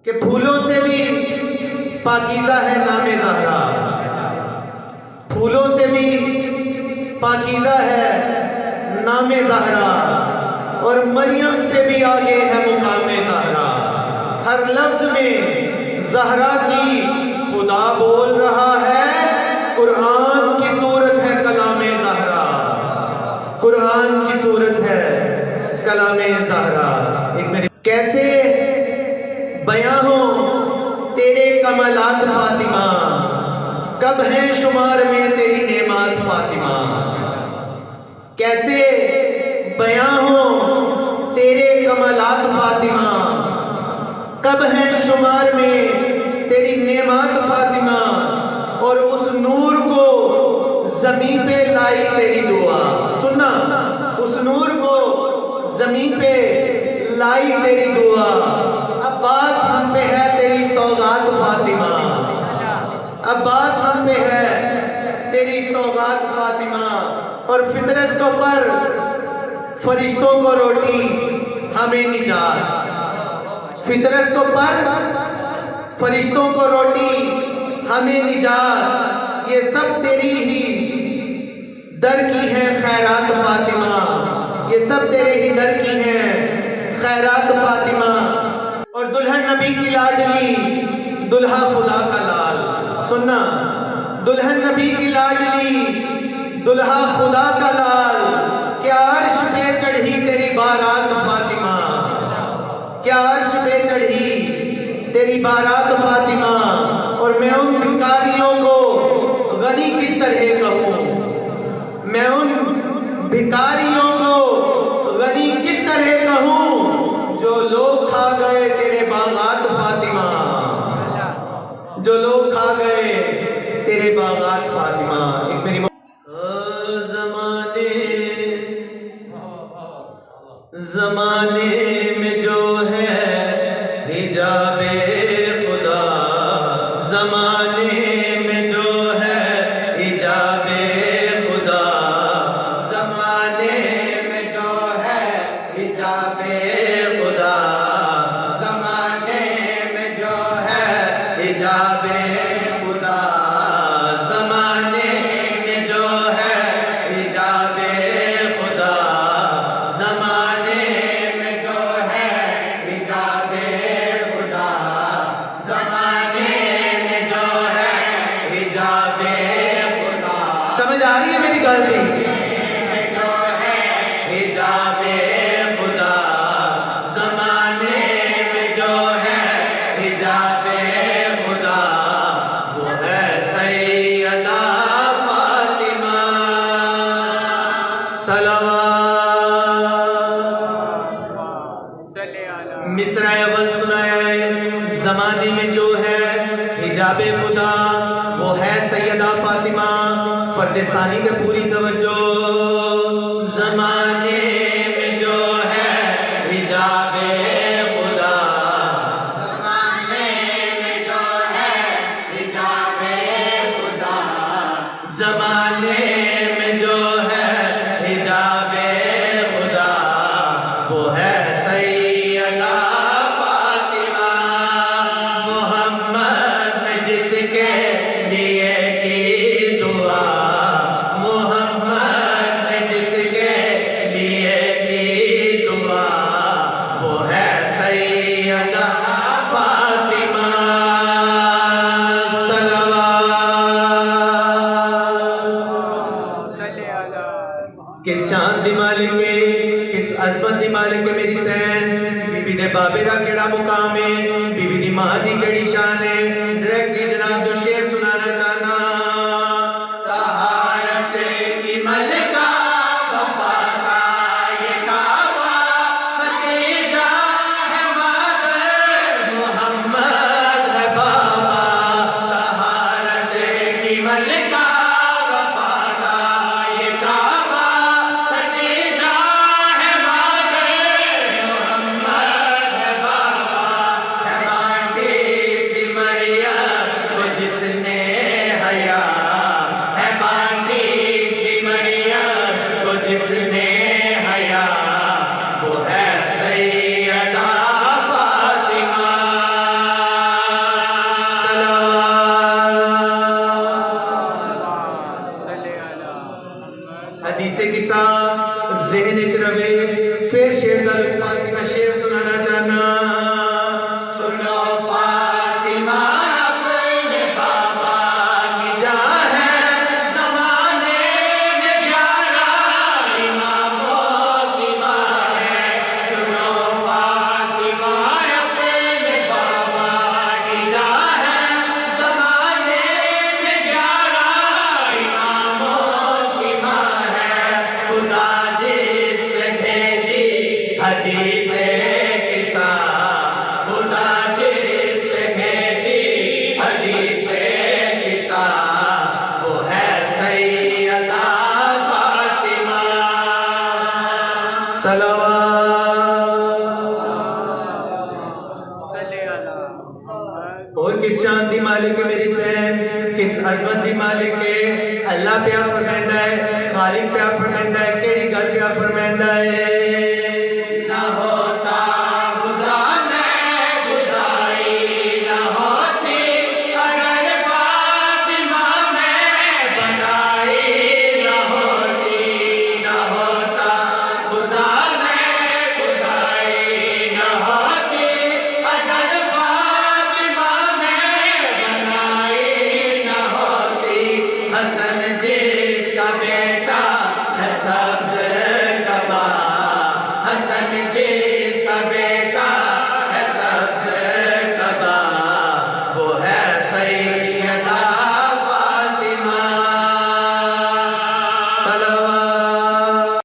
कि फूलों से भी पाकीज़ा है नामे ज़हरा, फूलों से भी पाकीज़ा है नामे ज़हरा, और मरियम से भी आगे है मुकामे ज़हरा। हर लफ्ज़ में ज़हरा की खुदा बोल रहा है। कुरान की सूरत है कलामे ज़हरा, कुरान की सूरत है कलामे ज़हरा। एक मेरे कैसे बयां हो तेरे कमालात फातिमा, कब है शुमार में तेरी नेमात फातिमा। कैसे बयां हो तेरे कमालात फातिमा, कब है शुमार में तेरी नेमात फातिमा। और उस नूर को ज़मीं पे लाई तेरी दुआ, सुनना, उस नूर को ज़मीं पे लाई तेरी दुआ। अब्बास हम पे है तेरी सौगात फातिमा, अब्बास हम पे है तेरी सौगात फातिमा। और फितरत को पर फरिश्तों को रोटी हमें निजात, फितरत को पर फरिश्तों को रोटी हमें निजात। ये सब तेरी ही दर की है खैरात फातिमा, ये सब तेरे ही दर की है खैरात फातिमा। और दुल्हन नबी की लाडली, दुल्हा खुदा का लाल, सुनना, दुल्हन नबी की लाडली, दुल्हा खुदा का लाल। क्या अर्श पे चढ़ी तेरी बारात फातिमा, क्या अर्श पे चढ़ी तेरी बारात फातिमा। और मैं उन भिखारियों को गनी किस तरह कहूँ, मैं उन भिखारियों को गनी किस तरह कहूँ, जो लोग खा गए तेरे बागात फातिमा, जो लोग खा गए तेरे बागात फातिमा। एक मेरी ज़माने में जो है हिजाबे खुदा, ज़माने में जो है हिजाबे खुदा, ज़माने में जो है हिजाबे खुदा, ज़माने में जो है हिजाबे खुदा, ज़माने में जो है हिजाबे खुदा, ज़माने में जो है हिजाबे खुदा, ज़माने में जो है हिजाबे खुदा। समझ आ रही है मेरी गलती? जो है हिजाबे खुदा, ज़माने में जो है हिजाबे खुदा, वो है सैयदा फातिमा। मिसरा अव्वल सुनाया है, ज़माने में जो है हिजाबे खुदा, वो है सैयदा फातिमा। फर्द सानी पे पूरी तवज्जो। ज़माने में जो है हिजाबे खुदा, ज़माने में जो है हिजाबे खुदा, ज़माने में जो है हिजाबे खुदा, वो है सैयदा फातिमा। मोहम्मद ने जिसके लिए की दुआ, मोहम्मद ने जिसके लिए की दुआ, वो है सैयदा फातिमा। किस शान दी मालिक है, किस अज़मत दी मालिक है मेरी सैन। बीबी दे बाबे दा केड़ा मुकाम है, बीबी दी मां दी केड़ी शान है। डायरेक्टली जनाब दो शेर सुनाना चाहना। तहारत की मलका, वफा का ये काबा, खदीजा है मादर, मोहम्मद है बाबा। तहारत की मलका, वफा का ये काबा, खदीजा है मादर, मोहम्मद है बाबा। है माटी की और किस शान दी मालिक है मेरी सैन, किस अजमत दी मालिक है। अल्लाह प्यार फरमांदा है, खालिक प्यार फरमांदा है, केड़ी गल प्यार फरमांदा है।